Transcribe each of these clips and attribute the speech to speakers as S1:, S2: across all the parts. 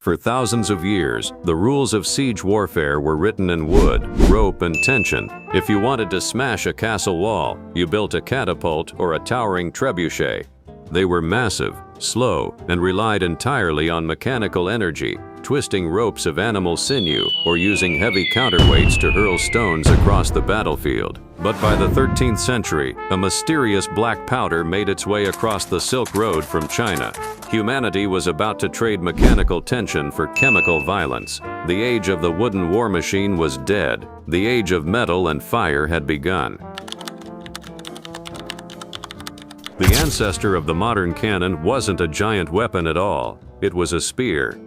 S1: For thousands of years, the rules of siege warfare were written in wood, rope, and tension. If you wanted to smash a castle wall, you built a catapult or a towering trebuchet. They were massive, slow, and relied entirely on mechanical energy, twisting ropes of animal sinew or using heavy counterweights to hurl stones across the battlefield. But by the 13th century, a mysterious black powder made its way across the Silk Road from China. Humanity was about to trade mechanical tension for chemical violence. The age of the wooden war machine was dead. The age of metal and fire had begun. The ancestor of the modern cannon wasn't a giant weapon at all. It was a spear.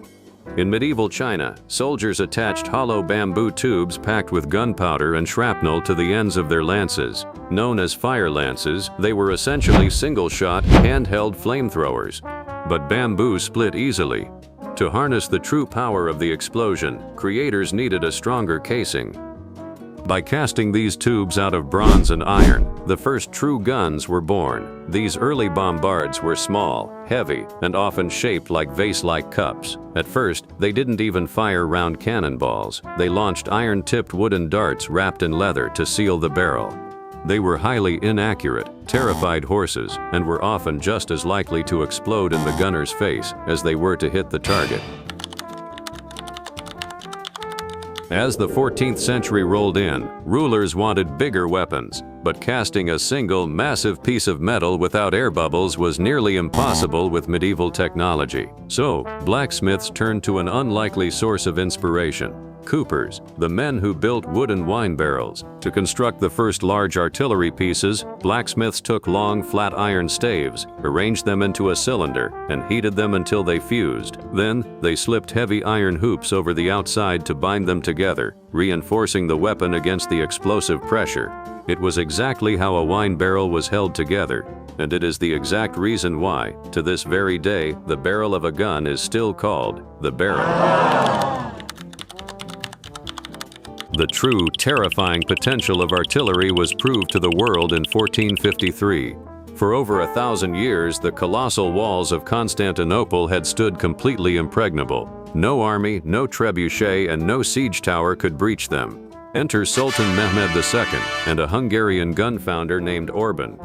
S1: In medieval China, soldiers attached hollow bamboo tubes packed with gunpowder and shrapnel to the ends of their lances. Known as fire lances, they were essentially single-shot, handheld flamethrowers. But bamboo split easily. To harness the true power of the explosion, creators needed a stronger casing. By casting these tubes out of bronze and iron, the first true guns were born. These early bombards were small, heavy, and often shaped like vase-like cups. At first, they didn't even fire round cannonballs. They launched iron-tipped wooden darts wrapped in leather to seal the barrel. They were highly inaccurate, terrified horses, and were often just as likely to explode in the gunner's face as they were to hit the target. As the 14th century rolled in, rulers wanted bigger weapons, but casting a single, massive piece of metal without air bubbles was nearly impossible with medieval technology. So, blacksmiths turned to an unlikely source of inspiration: coopers, the men who built wooden wine barrels. To construct the first large artillery pieces, blacksmiths took long, flat iron staves, arranged them into a cylinder, and heated them until they fused. Then, they slipped heavy iron hoops over the outside to bind them together, reinforcing the weapon against the explosive pressure. It was exactly how a wine barrel was held together, and it is the exact reason why, to this very day, the barrel of a gun is still called the barrel. The true, terrifying potential of artillery was proved to the world in 1453. For over 1,000 years, the colossal walls of Constantinople had stood completely impregnable. No army, no trebuchet, and no siege tower could breach them. Enter Sultan Mehmed II and a Hungarian gun founder named Orban.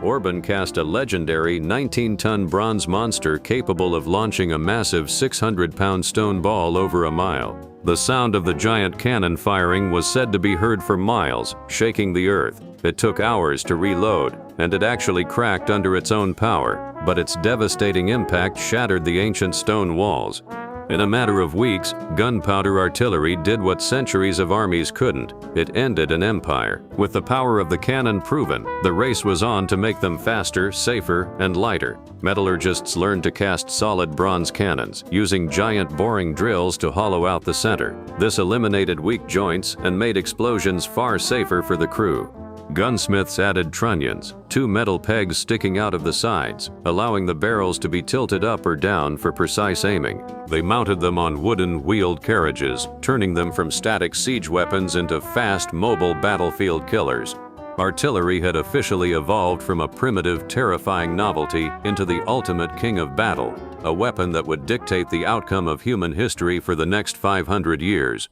S1: Orban cast a legendary 19-ton bronze monster capable of launching a massive 600-pound stone ball over a mile. The sound of the giant cannon firing was said to be heard for miles, shaking the earth. It took hours to reload, and it actually cracked under its own power, but its devastating impact shattered the ancient stone walls. In a matter of weeks, gunpowder artillery did what centuries of armies couldn't. It ended an empire. With the power of the cannon proven, the race was on to make them faster, safer, and lighter. Metallurgists learned to cast solid bronze cannons, using giant boring drills to hollow out the center. This eliminated weak joints and made explosions far safer for the crew. Gunsmiths added trunnions, two metal pegs sticking out of the sides, allowing the barrels to be tilted up or down for precise aiming. They mounted them on wooden, wheeled carriages, turning them from static siege weapons into fast, mobile battlefield killers. Artillery had officially evolved from a primitive, terrifying novelty into the ultimate king of battle, a weapon that would dictate the outcome of human history for the next 500 years.